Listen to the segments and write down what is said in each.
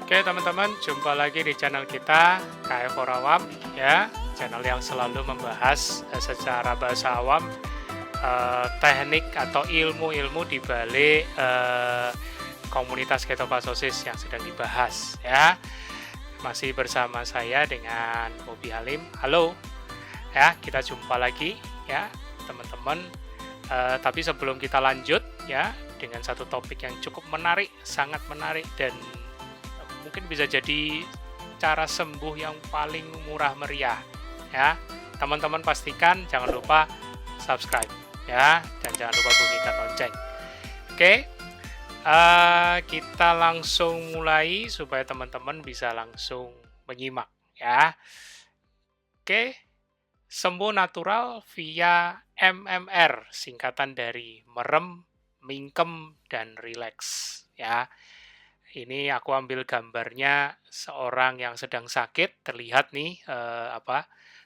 Oke teman-teman, jumpa lagi di channel kita KF Awam ya, channel yang selalu membahas secara bahasa awam teknik atau ilmu-ilmu di balik komunitas ketofastosis yang sedang dibahas ya. Masih bersama saya dengan Bobi Halim. Halo ya, kita jumpa lagi ya teman-teman. Tapi sebelum kita lanjut ya dengan satu topik yang cukup menarik, sangat menarik dan mungkin bisa jadi cara sembuh yang paling murah meriah ya. Teman-teman pastikan jangan lupa subscribe ya, dan jangan lupa bunyikan lonceng. Oke, kita langsung mulai supaya teman-teman bisa langsung menyimak ya. Oke, sembuh natural via MMR, singkatan dari merem, mingkem, dan rileks ya. Ini aku ambil gambarnya seorang yang sedang sakit, terlihat nih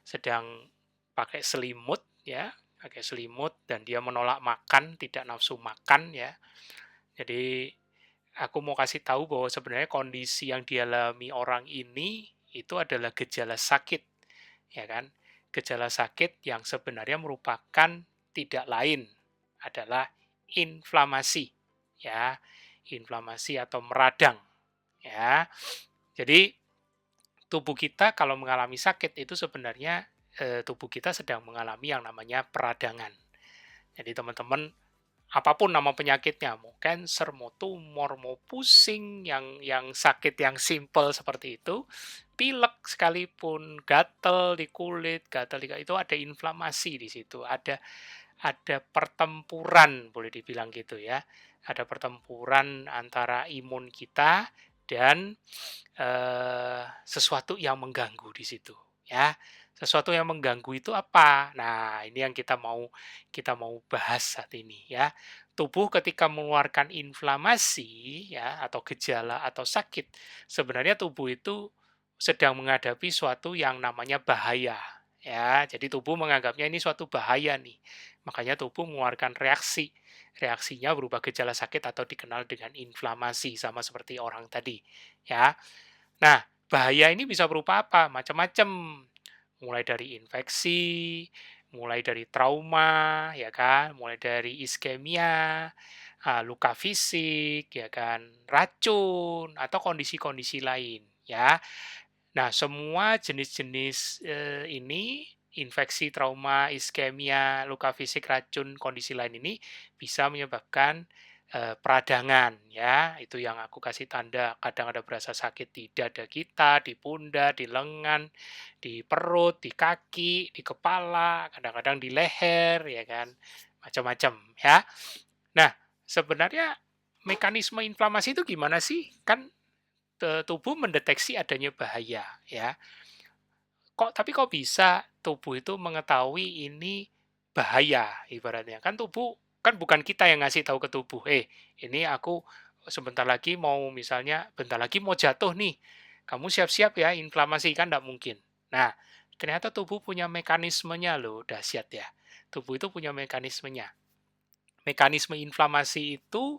sedang pakai selimut ya, pakai selimut dan dia menolak makan, tidak nafsu makan ya. Jadi aku mau kasih tahu bahwa sebenarnya kondisi yang dialami orang ini itu adalah gejala sakit, ya kan? Gejala sakit yang sebenarnya merupakan tidak lain adalah inflamasi, ya, inflamasi atau meradang, ya. Jadi tubuh kita kalau mengalami sakit itu sebenarnya tubuh kita sedang mengalami yang namanya peradangan. Jadi teman-teman, apapun nama penyakitnya, mau cancer, mau tumor, mau pusing, yang sakit yang simple seperti itu, pilek sekalipun, gatal di kulit, gatal di itu ada inflamasi di situ, ada pertempuran boleh dibilang gitu ya. Ada pertempuran antara imun kita dan sesuatu yang mengganggu di situ ya. Sesuatu yang mengganggu itu apa? Nah, ini yang kita mau bahas saat ini ya. Tubuh ketika mengeluarkan inflamasi ya atau gejala atau sakit, sebenarnya tubuh itu sedang menghadapi suatu yang namanya bahaya ya. Jadi tubuh menganggapnya ini suatu bahaya nih. Makanya tubuh mengeluarkan reaksi. Reaksinya berupa gejala sakit atau dikenal dengan inflamasi sama seperti orang tadi ya. Nah, bahaya ini bisa berupa apa? Macam-macam. Mulai dari infeksi, mulai dari trauma, ya kan? Mulai dari iskemia, luka fisik, ya kan? Racun, atau kondisi-kondisi lain, ya. Nah, semua jenis-jenis ini, infeksi, trauma, iskemia, luka fisik, racun, kondisi lain ini bisa menyebabkan peradangan ya, itu yang aku kasih tanda, kadang ada berasa sakit di dada kita, di pundak, di lengan, di perut, di kaki, di kepala, kadang-kadang di leher ya kan, macam-macam ya. Nah, sebenarnya mekanisme inflamasi itu gimana sih? Kan tubuh mendeteksi adanya bahaya ya. Kok bisa tubuh itu mengetahui ini bahaya ibaratnya? Kan tubuh kan bukan kita yang ngasih tahu ke tubuh, ini aku sebentar lagi mau misalnya bentar lagi mau jatuh nih. Kamu siap-siap ya inflamasi." Kan nggak mungkin. Nah, ternyata tubuh punya mekanismenya loh, dahsyat ya. Tubuh itu punya mekanismenya. Mekanisme inflamasi itu,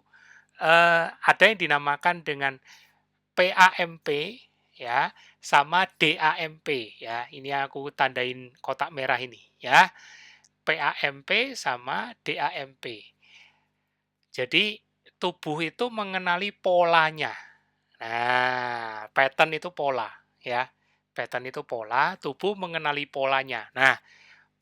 ada yang dinamakan dengan PAMP ya, sama DAMP ya. Ini aku tandain kotak merah ini ya. PAMP sama DAMP. Jadi tubuh itu mengenali polanya. Nah, pattern itu pola ya. Pattern itu pola, tubuh mengenali polanya. Nah,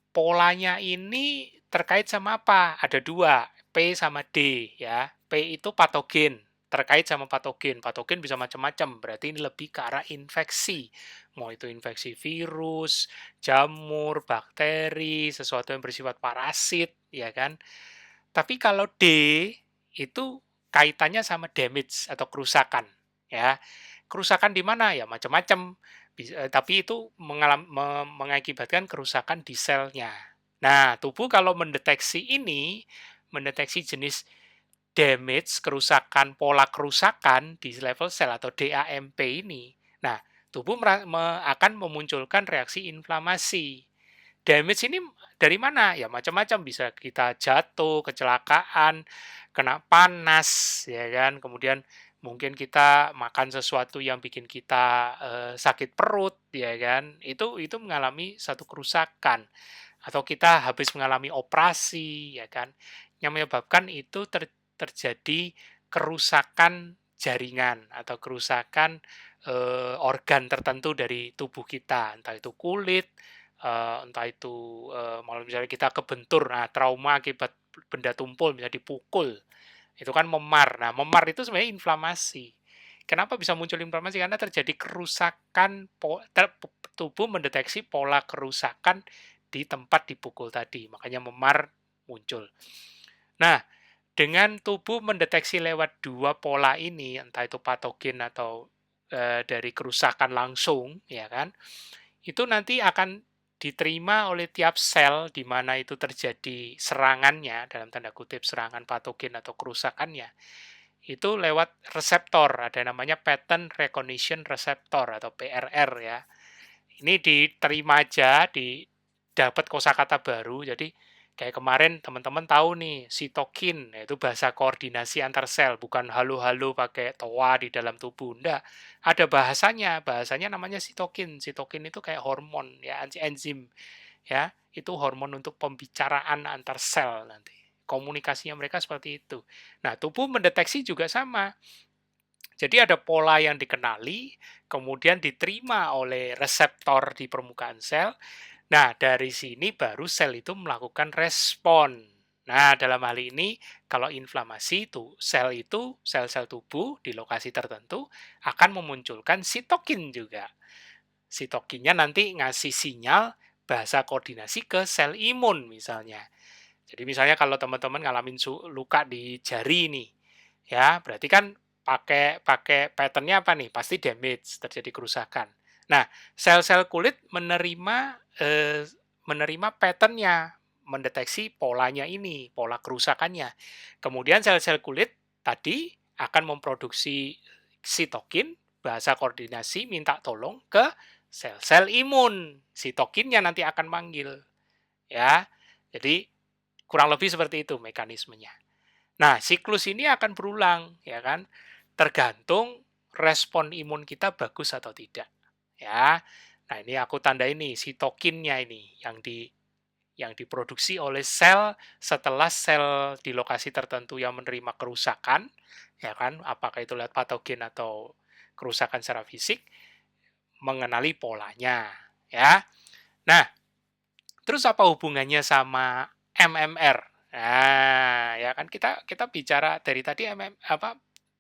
polanya ini terkait sama apa? Ada dua, P sama D ya. P itu patogen, terkait sama patogen. Patogen bisa macam-macam, berarti ini lebih ke arah infeksi. Mau itu infeksi virus, jamur, bakteri, sesuatu yang bersifat parasit, ya kan? Tapi kalau D itu kaitannya sama damage atau kerusakan, ya. Kerusakan di mana? Ya macam-macam, tapi itu mengakibatkan kerusakan di selnya. Nah, tubuh kalau mendeteksi ini, mendeteksi jenis damage, kerusakan, pola kerusakan di level sel atau DAMP ini. Nah, tubuh akan memunculkan reaksi inflamasi. Damage ini dari mana? Ya macam-macam, bisa kita jatuh, kecelakaan, kena panas, ya kan, kemudian mungkin kita makan sesuatu yang bikin kita, sakit perut, ya kan, itu mengalami satu kerusakan. Atau kita habis mengalami operasi, ya kan, yang menyebabkan itu terjadi kerusakan jaringan atau kerusakan, organ tertentu dari tubuh kita, entah itu kulit, entah itu, malah misalnya kita kebentur, nah trauma akibat benda tumpul, misalnya dipukul, itu kan memar. Nah, memar itu sebenarnya inflamasi. Kenapa bisa muncul inflamasi? Karena terjadi kerusakan tubuh mendeteksi pola kerusakan di tempat dipukul tadi, makanya memar muncul. Nah, dengan tubuh mendeteksi lewat 2 pola ini, entah itu patogen atau, dari kerusakan langsung, ya kan, itu nanti akan diterima oleh tiap sel di mana itu terjadi serangannya, dalam tanda kutip "serangan patogen" atau kerusakannya, itu lewat reseptor, ada namanya pattern recognition receptor atau PRR ya. Ini diterima aja, dapat kosakata baru, jadi kayak kemarin teman-teman tahu nih, sitokin, nah itu bahasa koordinasi antar sel, bukan halo-halo pakai toa di dalam tubuh, enggak. Ada bahasanya namanya sitokin. Sitokin itu kayak hormon ya, enzim ya, itu hormon untuk pembicaraan antar sel nanti. Komunikasinya mereka seperti itu. Nah, tubuh mendeteksi juga sama. Jadi ada pola yang dikenali, kemudian diterima oleh reseptor di permukaan sel. Nah, dari sini baru sel itu melakukan respon. Nah, dalam hal ini, kalau inflamasi itu, sel-sel tubuh di lokasi tertentu akan memunculkan sitokin juga. Sitokinnya nanti ngasih sinyal bahasa koordinasi ke sel imun misalnya. Jadi misalnya kalau teman-teman ngalamin luka di jari nih, ya berarti kan pakai pakai pattern apa nih? Pasti damage, terjadi kerusakan. Nah, sel-sel kulit menerima pattern-nya, mendeteksi polanya ini, pola kerusakannya. Kemudian sel-sel kulit tadi akan memproduksi sitokin, bahasa koordinasi minta tolong ke sel-sel imun. Sitokinnya nanti akan manggil, ya. Jadi kurang lebih seperti itu mekanismenya. Nah, siklus ini akan berulang, ya kan? Tergantung respon imun kita bagus atau tidak, ya. Nah, ini aku tanda ini sitokinnya ini yang diproduksi oleh sel setelah sel di lokasi tertentu yang menerima kerusakan, ya kan? Apakah itu lewat patogen atau kerusakan secara fisik, mengenali polanya, ya. Nah, terus apa hubungannya sama MMR? Nah, ya kan kita kita bicara dari tadi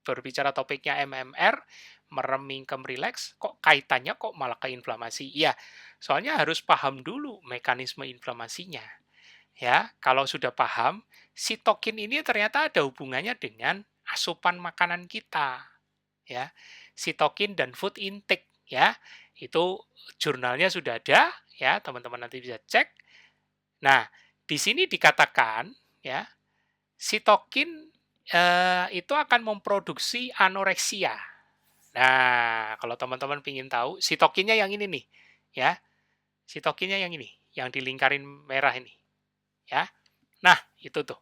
berbicara topiknya MMR, merem, mingkem, rileks, kok kaitannya kok malah ke inflamasi? Iya, soalnya harus paham dulu mekanisme inflamasinya, ya. Kalau sudah paham, sitokin ini ternyata ada hubungannya dengan asupan makanan kita, ya. Sitokin dan food intake, ya. Itu jurnalnya sudah ada, ya, teman-teman nanti bisa cek. Nah, di sini dikatakan ya, sitokin, itu akan memproduksi anoreksia. Nah, kalau teman-teman ingin tahu, sitokinnya yang ini nih, ya, sitokinnya yang ini, yang di lingkaran merah ini, ya. Nah, itu tuh,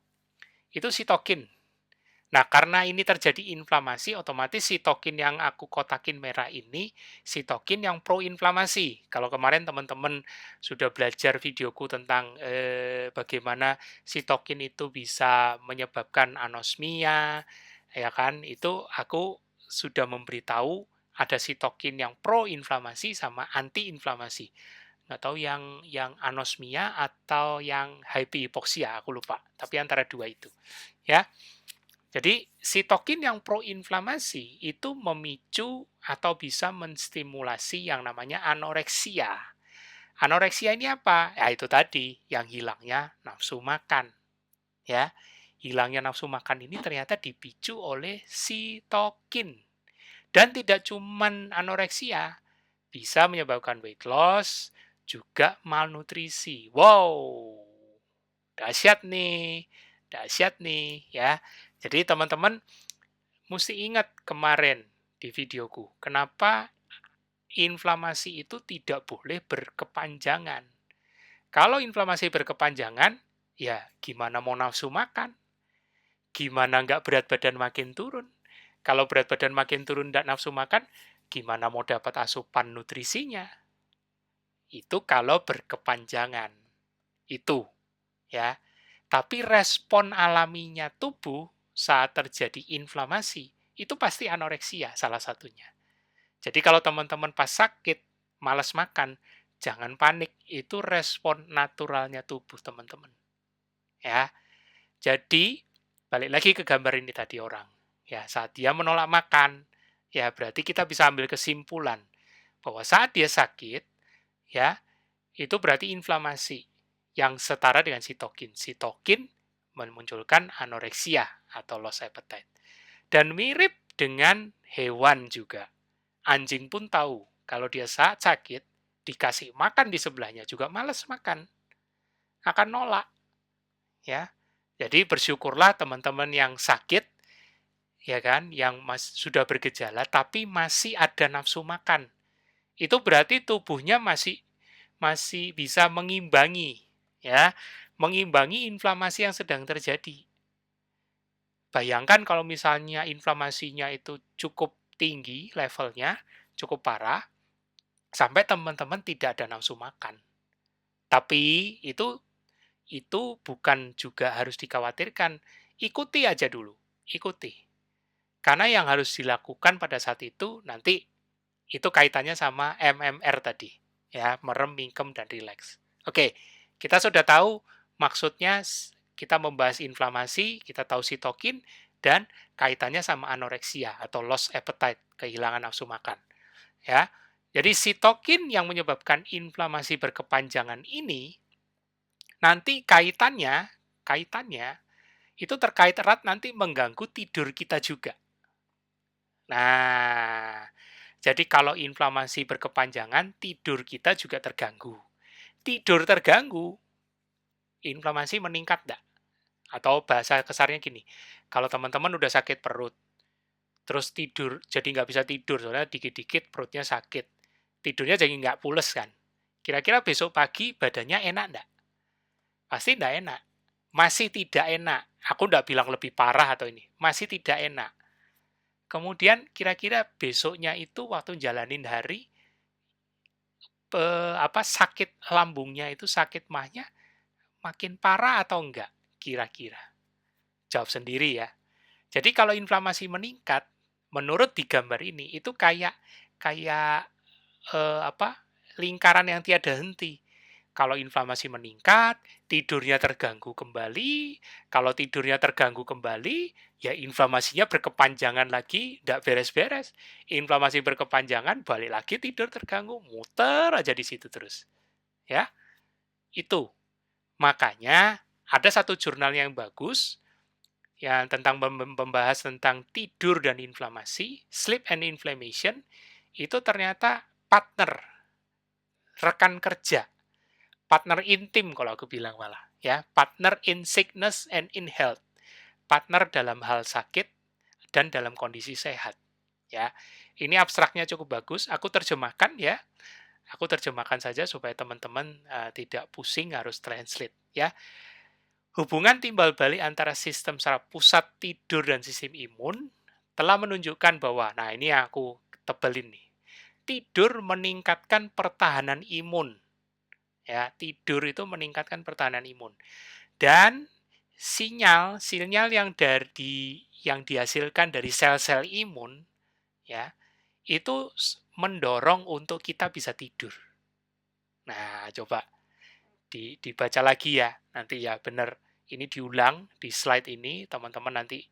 itu sitokin. Nah, karena ini terjadi inflamasi, otomatis sitokin yang aku kotakin merah ini, sitokin yang proinflamasi. Kalau kemarin teman-teman sudah belajar videoku tentang bagaimana sitokin itu bisa menyebabkan anosmia, ya kan? Itu aku sudah memberitahu ada sitokin yang proinflamasi sama antiinflamasi. Nggak tahu yang anosmia atau yang hyperhipoksia, aku lupa. Tapi antara dua itu, ya. Jadi sitokin yang proinflamasi itu memicu atau bisa menstimulasi yang namanya anoreksia. Anoreksia ini apa? Ya itu tadi, yang hilangnya nafsu makan. Ya, hilangnya nafsu makan ini ternyata dipicu oleh sitokin. Dan tidak cuman anoreksia, bisa menyebabkan weight loss, juga malnutrisi. Wow, dahsyat nih ya. Jadi teman-teman mesti ingat kemarin di videoku, kenapa inflamasi itu tidak boleh berkepanjangan. Kalau inflamasi berkepanjangan, ya gimana mau nafsu makan? Gimana nggak berat badan makin turun? Kalau berat badan makin turun dan nafsu makan, gimana mau dapat asupan nutrisinya? Itu kalau berkepanjangan. Itu, ya. Tapi respon alaminya tubuh saat terjadi inflamasi, itu pasti anoreksia salah satunya. Jadi kalau teman-teman pas sakit, malas makan, jangan panik, itu respon naturalnya tubuh teman-teman. Ya, jadi balik lagi ke gambar ini tadi orang. Ya, saat dia menolak makan, ya berarti kita bisa ambil kesimpulan bahwa saat dia sakit, ya itu berarti inflamasi yang setara dengan sitokin. Sitokin memunculkan anoreksia atau loss appetite. Dan mirip dengan hewan juga. Anjing pun tahu kalau dia saat sakit, dikasih makan di sebelahnya juga malas makan, akan nolak. Ya, jadi bersyukurlah teman-teman yang sakit, ya kan, yang sudah bergejala tapi masih ada nafsu makan. Itu berarti tubuhnya masih masih bisa mengimbangi, ya, mengimbangi inflamasi yang sedang terjadi. Bayangkan kalau misalnya inflamasinya itu cukup tinggi levelnya, cukup parah, sampai teman-teman tidak ada nafsu makan. Tapi itu bukan juga harus dikhawatirkan. Ikuti aja dulu, ikuti. Karena yang harus dilakukan pada saat itu nanti itu kaitannya sama MMR tadi, ya, merem, mingkem, dan rileks. Oke, kita sudah tahu maksudnya kita membahas inflamasi, kita tahu sitokin, dan kaitannya sama anoreksia atau loss appetite, kehilangan nafsu makan. Ya, jadi sitokin yang menyebabkan inflamasi berkepanjangan ini nanti kaitannya itu terkait erat nanti mengganggu tidur kita juga. Nah, jadi kalau inflamasi berkepanjangan, tidur kita juga terganggu. Tidur terganggu, inflamasi meningkat enggak? Atau bahasa kasarnya gini, kalau teman-teman udah sakit perut, terus tidur, jadi nggak bisa tidur, soalnya dikit-dikit perutnya sakit. Tidurnya jadi nggak pules kan? Kira-kira besok pagi badannya enak enggak? Pasti nggak enak. Masih tidak enak. Aku nggak bilang lebih parah atau ini. Masih tidak enak. Kemudian kira-kira besoknya itu waktu jalanin hari, sakit lambungnya itu, sakit mahnya makin parah atau enggak? Kira-kira. Jawab sendiri ya. Jadi kalau inflamasi meningkat, menurut di gambar ini itu kayak kayak lingkaran yang tiada henti. Kalau inflamasi meningkat, tidurnya terganggu kembali. Kalau tidurnya terganggu kembali, ya inflamasinya berkepanjangan lagi, tidak beres-beres. Inflamasi berkepanjangan, balik lagi tidur terganggu, muter aja di situ terus. Ya, itu. Makanya ada satu jurnal yang bagus yang tentang membahas tentang tidur dan inflamasi, sleep and inflammation, itu ternyata rekan kerja, partner intim kalau aku bilang malah, ya, partner in sickness and in health, partner dalam hal sakit dan dalam kondisi sehat, ya. Ini abstraknya cukup bagus, aku terjemahkan ya, aku terjemahkan saja supaya teman-teman tidak pusing harus translate, ya. Hubungan timbal balik antara sistem saraf pusat tidur dan sistem imun telah menunjukkan bahwa, nah ini yang aku tebelin nih, tidur meningkatkan pertahanan imun. Ya, tidur itu meningkatkan pertahanan imun. Dan sinyal yang dihasilkan dari sel-sel imun, ya, itu mendorong untuk kita bisa tidur. Nah, coba dibaca lagi ya, nanti ya benar. Ini diulang di slide ini, teman-teman nanti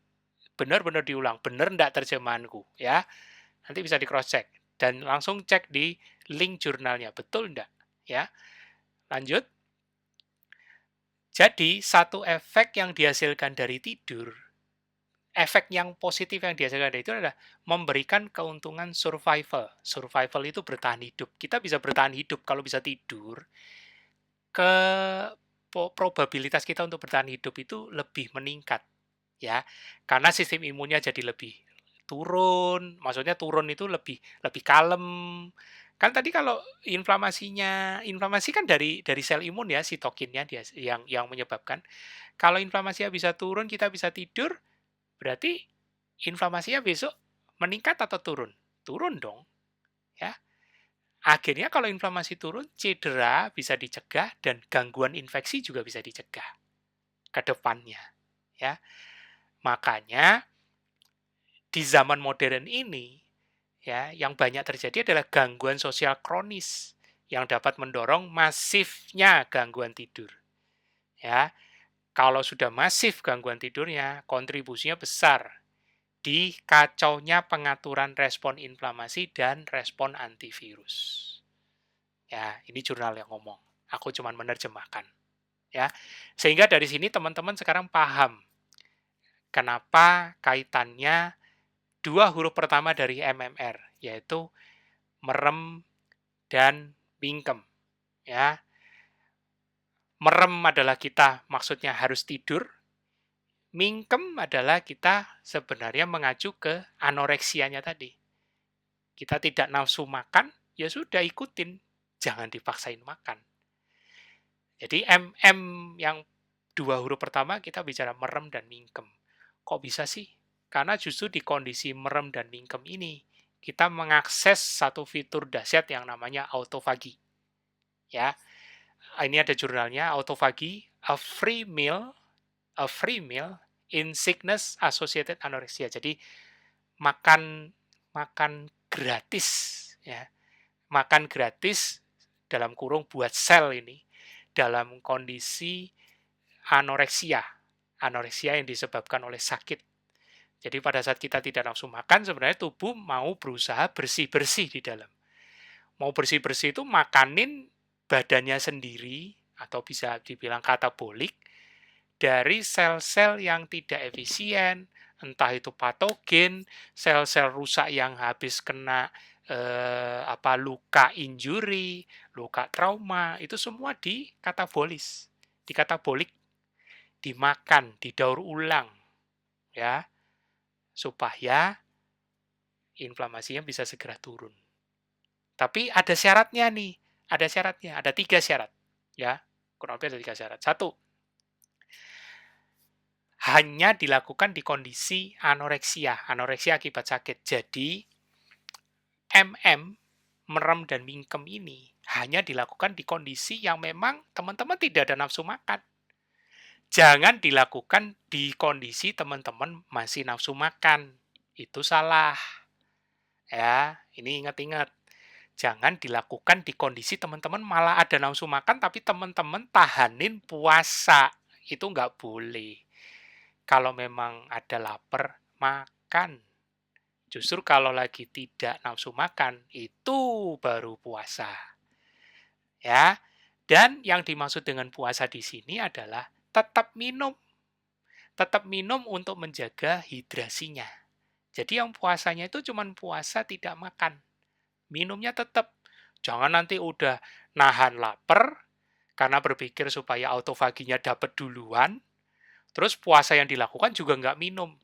benar-benar diulang, benar enggak terjemahanku, ya. Nanti bisa di cross check dan langsung cek di link jurnalnya, betul enggak, ya. Lanjut. Jadi, satu efek yang dihasilkan dari tidur, efek yang positif yang dihasilkan dari itu adalah memberikan keuntungan survival. Survival itu bertahan hidup. Kita bisa bertahan hidup kalau bisa tidur, ke probabilitas kita untuk bertahan hidup itu lebih meningkat, ya. Karena sistem imunnya jadi lebih turun, maksudnya turun itu lebih lebih kalem. Kan tadi kalau inflamasi kan dari sel imun ya, sitokinnya dia yang menyebabkan. Kalau inflamasinya bisa turun, kita bisa tidur, berarti inflamasinya besok meningkat atau turun? Turun dong, ya. Akhirnya kalau inflamasi turun, cedera bisa dicegah dan gangguan infeksi juga bisa dicegah ke depannya, ya. Makanya di zaman modern ini, ya, yang banyak terjadi adalah gangguan sosial kronis yang dapat mendorong masifnya gangguan tidur, ya. Kalau sudah masif gangguan tidurnya, kontribusinya besar di kacaunya pengaturan respon inflamasi dan respon antivirus. Ya, ini jurnal yang ngomong. Aku cuman menerjemahkan, ya. Sehingga dari sini teman-teman sekarang paham kenapa kaitannya dua huruf pertama dari MMR, yaitu merem dan mingkem, ya. Merem adalah kita maksudnya harus tidur, mingkem adalah kita sebenarnya mengacu ke anoreksianya tadi. Kita tidak nafsu makan, ya sudah ikutin, jangan dipaksain makan. Jadi MM yang dua huruf pertama kita bicara merem dan mingkem. Kok bisa sih? Karena justru di kondisi merem dan mingkem ini, kita mengakses satu fitur dahsyat yang namanya autofagi. Ya, ini ada jurnalnya, autofagi, a free meal in sickness associated anorexia. Jadi makan makan gratis, ya, makan gratis dalam kurung buat sel ini dalam kondisi anoreksia, anoreksia yang disebabkan oleh sakit. Jadi pada saat kita tidak nafsu makan, sebenarnya tubuh mau berusaha bersih-bersih di dalam. Mau bersih-bersih itu makanin badannya sendiri, atau bisa dibilang katabolik, dari sel-sel yang tidak efisien, entah itu patogen, sel-sel rusak yang habis kena luka injury, luka trauma, itu semua dikatabolis, dikatabolik, dimakan, didaur ulang, ya, supaya inflamasinya bisa segera turun. Tapi ada syaratnya nih, ada syaratnya, ada 3 syarat, ya, kurang lebih ada 3 syarat. 1, hanya dilakukan di kondisi anoreksia, anoreksia akibat sakit. Jadi, MM, merem dan mingkem ini hanya dilakukan di kondisi yang memang teman-teman tidak ada nafsu makan. Jangan dilakukan di kondisi teman-teman masih nafsu makan. Itu salah. Ya, ini ingat-ingat. Jangan dilakukan di kondisi teman-teman malah ada nafsu makan tapi teman-teman tahanin puasa. Itu nggak boleh. Kalau memang ada lapar, makan. Justru kalau lagi tidak nafsu makan, itu baru puasa. Ya. Dan yang dimaksud dengan puasa di sini adalah tetap minum. Tetap minum untuk menjaga hidrasinya. Jadi yang puasanya itu cuma puasa tidak makan. Minumnya tetap. Jangan nanti udah nahan lapar, karena berpikir supaya autofaginya dapat duluan, terus puasa yang dilakukan juga nggak minum.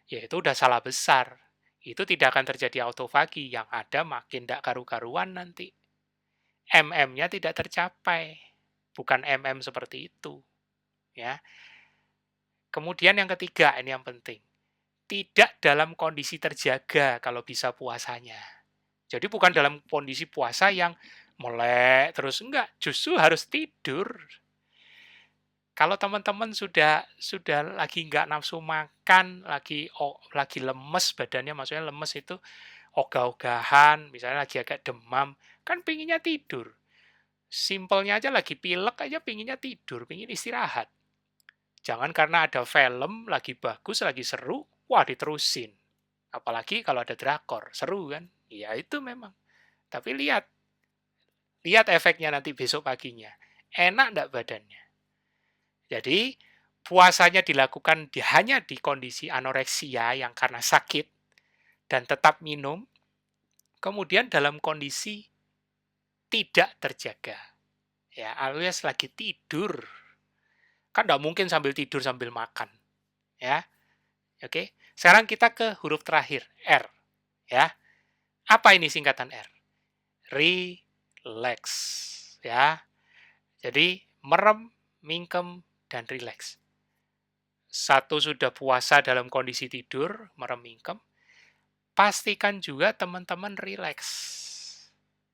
Ya itu udah salah besar. Itu tidak akan terjadi autofagi, yang ada makin tidak karu-karuan nanti. MM-nya tidak tercapai. Bukan MM seperti itu. Ya. Kemudian yang ketiga, ini yang penting. Tidak dalam kondisi terjaga kalau bisa puasanya. Jadi bukan dalam kondisi puasa yang melek terus, enggak, justru harus tidur. Kalau teman-teman sudah lagi nggak nafsu makan, lagi lemes badannya, maksudnya lemes itu ogah-ogahan, misalnya lagi agak demam, kan pinginnya tidur. Simpelnya aja lagi pilek aja pinginnya tidur, pingin istirahat. Jangan karena ada film lagi bagus, lagi seru, wah diterusin. Apalagi kalau ada drakor, seru kan? Ya itu memang. Tapi lihat efeknya nanti besok paginya. Enak enggak badannya? Jadi, puasanya dilakukan hanya di kondisi anoreksia yang karena sakit dan tetap minum, kemudian dalam kondisi tidak terjaga. Ya, alias lagi tidur. Kan enggak mungkin sambil tidur sambil makan. Ya. Oke. Sekarang kita ke huruf terakhir, R, ya. Apa ini singkatan R? Relax, ya. Jadi merem, mingkem, dan relax. Satu sudah puasa dalam kondisi tidur, merem mingkem. pastikan juga teman-teman rileks.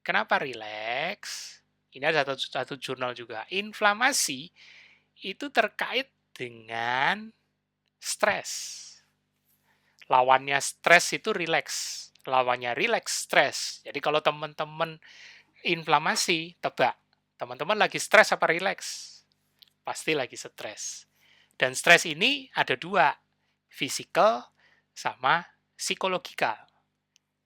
Kenapa rileks? Ini ada satu jurnal juga. Inflamasi itu terkait dengan stres. Lawannya stres itu rileks. Lawannya rileks, stres. Jadi kalau teman-teman inflamasi, tebak. Teman-teman lagi stres apa rileks? Pasti lagi stres. Dan stres ini ada dua. Physical sama psikologikal.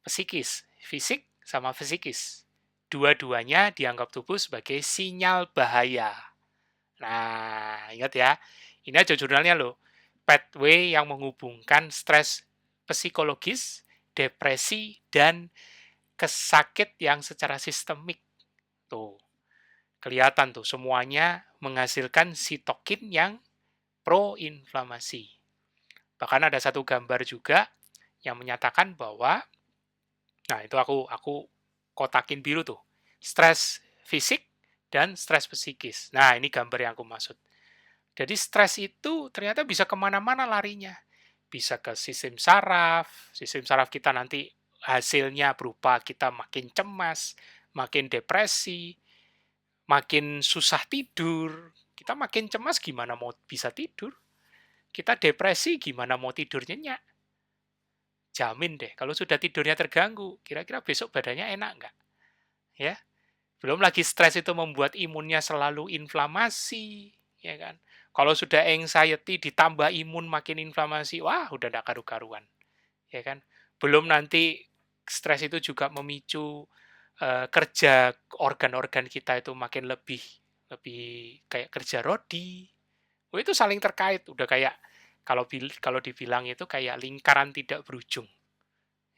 Psikis. Fisik sama psikis. Dua-duanya dianggap tubuh sebagai sinyal bahaya. Nah, ingat ya. Ini aja jurnalnya loh. Pathway yang menghubungkan stres psikologis, depresi, dan kesakit yang secara sistemik. Tuh, kelihatan tuh semuanya menghasilkan sitokin yang pro-inflamasi. Bahkan ada satu gambar juga yang menyatakan bahwa, nah itu aku kotakin biru tuh, stres fisik dan stres psikis. Nah ini gambar yang aku maksud. Jadi stres itu ternyata bisa kemana-mana larinya. Bisa ke sistem saraf kita nanti hasilnya berupa kita makin cemas, makin depresi, makin susah tidur. Kita makin cemas gimana mau bisa tidur? Kita depresi gimana mau tidur nyenyak? Jamin deh, kalau sudah tidurnya terganggu, kira-kira besok badannya enak nggak? Ya, belum lagi stres itu membuat imunnya selalu inflamasi, ya kan? Kalau sudah anxiety ditambah imun makin inflamasi, wah udah nggak karu-karuan, ya kan? Belum nanti stres itu juga memicu kerja organ-organ kita itu makin lebih lebih kayak kerja rodi. Oh, itu saling terkait, udah kayak kalau dibilang itu kayak lingkaran tidak berujung,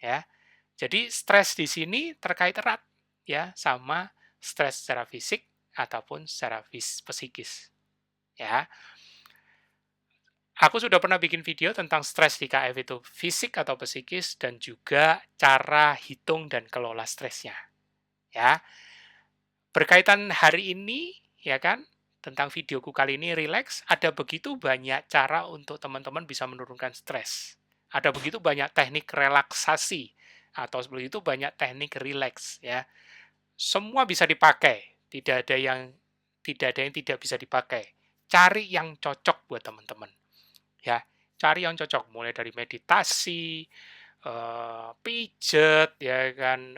ya. Jadi stres di sini terkait erat ya sama stres secara fisik ataupun secara psikis, ya. Aku sudah pernah bikin video tentang stres di KF itu fisik atau psikis dan juga cara hitung dan kelola stresnya, ya. Berkaitan hari ini, ya kan, tentang videoku kali ini rileks, ada begitu banyak cara untuk teman-teman bisa menurunkan stres. Ada begitu banyak teknik relaksasi atau seperti itu banyak teknik rileks ya. Semua bisa dipakai, tidak ada yang tidak bisa dipakai. Cari yang cocok buat teman-teman ya. Cari yang cocok mulai dari meditasi, pijet ya kan,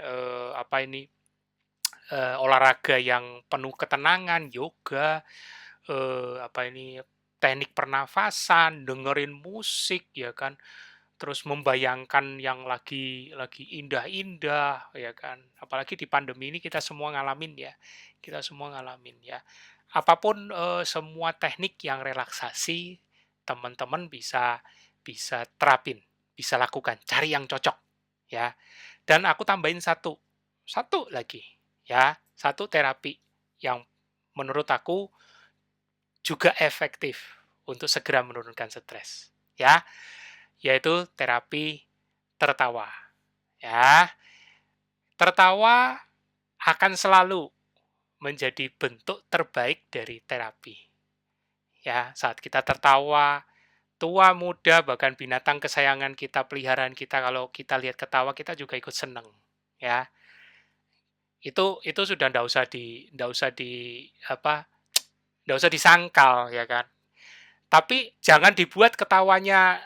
apa ini olahraga yang penuh ketenangan, yoga, apa ini, teknik pernafasan, dengerin musik ya kan, terus membayangkan yang lagi indah-indah ya kan. Apalagi di pandemi ini kita semua ngalamin ya, kita semua ngalamin ya. Apapun, semua teknik yang relaksasi, teman-teman bisa bisa terapin, bisa lakukan, cari yang cocok ya. Dan aku tambahin satu lagi ya, satu terapi yang menurut aku juga efektif untuk segera menurunkan stres, ya, yaitu terapi tertawa, ya. Tertawa akan selalu menjadi bentuk terbaik dari terapi, ya. Saat kita tertawa, tua, muda, bahkan binatang kesayangan kita, peliharaan kita, kalau kita lihat ketawa, kita juga ikut seneng, ya. Itu sudah ndak usah di apa, ndak usah disangkal, ya kan. Tapi jangan dibuat ketawanya,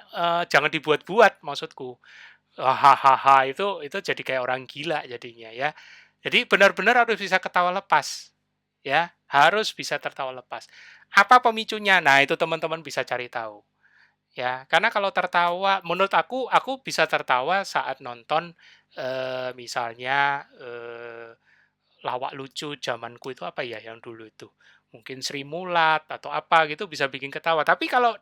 jangan dibuat-buat maksudku. Hahaha itu jadi kayak orang gila jadinya ya. Jadi benar-benar harus bisa ketawa lepas, ya, harus bisa tertawa lepas. Apa pemicunya? Nah, itu teman-teman bisa cari tahu, ya. Karena kalau tertawa menurut aku bisa tertawa saat nonton, misalnya, lawak lucu zamanku itu apa ya yang dulu itu, mungkin Sri Mulat atau apa gitu bisa bikin ketawa. Tapi kalau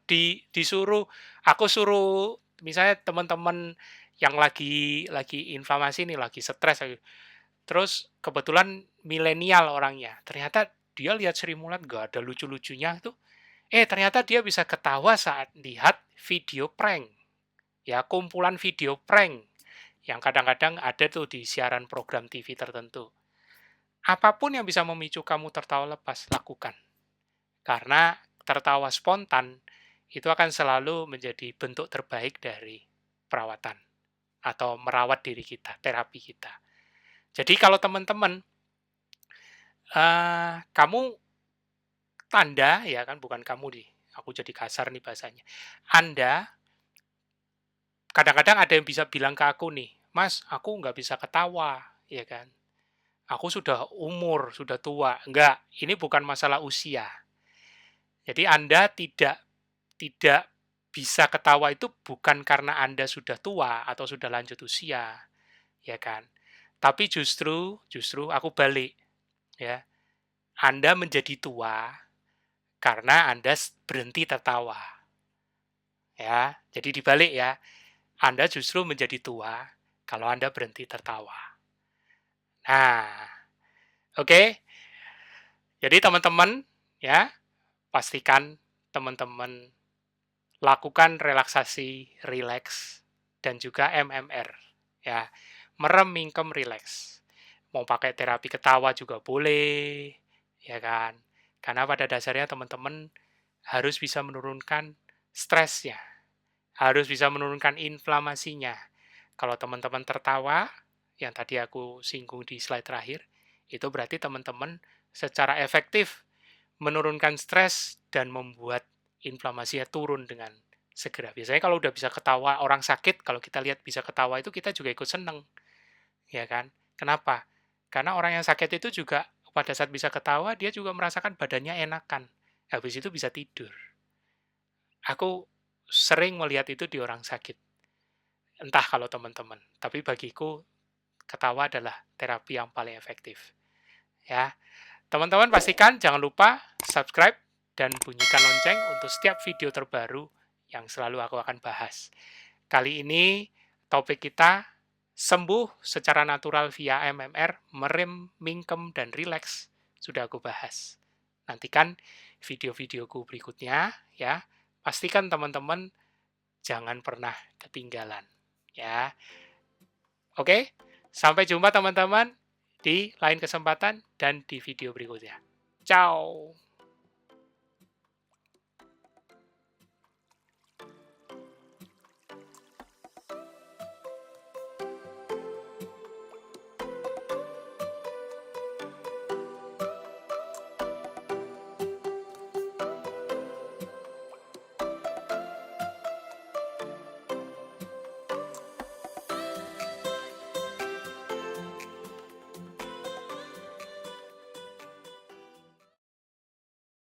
aku suruh misalnya teman-teman yang lagi inflamasi nih, lagi stres lagi, terus kebetulan milenial orangnya, ternyata dia lihat Sri Mulat nggak ada lucu-lucunya tuh, ternyata dia bisa ketawa saat lihat video prank, ya kumpulan video prank yang kadang-kadang ada tuh di siaran program TV tertentu. Apapun yang bisa memicu kamu tertawa lepas, lakukan. Karena tertawa spontan itu akan selalu menjadi bentuk terbaik dari perawatan atau merawat diri kita, terapi kita. Jadi kalau teman-teman, kamu tanda ya kan, bukan kamu nih, aku jadi kasar nih bahasanya. Anda kadang-kadang ada yang bisa bilang ke aku nih, "Mas, aku nggak bisa ketawa," ya kan. "Aku sudah umur, sudah tua." Enggak, ini bukan masalah usia. Jadi Anda tidak bisa ketawa itu bukan karena Anda sudah tua atau sudah lanjut usia, ya kan. Tapi justru justru aku balik, ya. Anda menjadi tua karena Anda berhenti tertawa, ya. Jadi dibalik ya, Anda justru menjadi tua kalau Anda berhenti tertawa. Nah, oke. Jadi teman-teman, ya, pastikan teman-teman lakukan relaksasi, rileks, dan juga MMR, ya. Merem, mingkem, rileks. Mau pakai terapi ketawa juga boleh, ya kan. Karena pada dasarnya teman-teman harus bisa menurunkan stresnya, harus bisa menurunkan inflamasinya. Kalau teman-teman tertawa, yang tadi aku singgung di slide terakhir, itu berarti teman-teman secara efektif menurunkan stres dan membuat inflamasinya turun dengan segera. Biasanya kalau udah bisa ketawa, orang sakit kalau kita lihat bisa ketawa itu kita juga ikut seneng, ya kan? Kenapa? Karena orang yang sakit itu juga pada saat bisa ketawa, dia juga merasakan badannya enakan. Habis itu bisa tidur. Aku sering melihat itu di orang sakit. Entah kalau teman-teman, tapi bagiku ketawa adalah terapi yang paling efektif. Ya, teman-teman pastikan jangan lupa subscribe dan bunyikan lonceng untuk setiap video terbaru yang selalu aku akan bahas. Kali ini topik kita sembuh secara natural via MMR, merem, mingkem, dan rileks sudah aku bahas. Nantikan video-videoku berikutnya ya. Pastikan teman-teman jangan pernah ketinggalan ya. Oke, sampai jumpa teman-teman di lain kesempatan dan di video berikutnya. Ciao.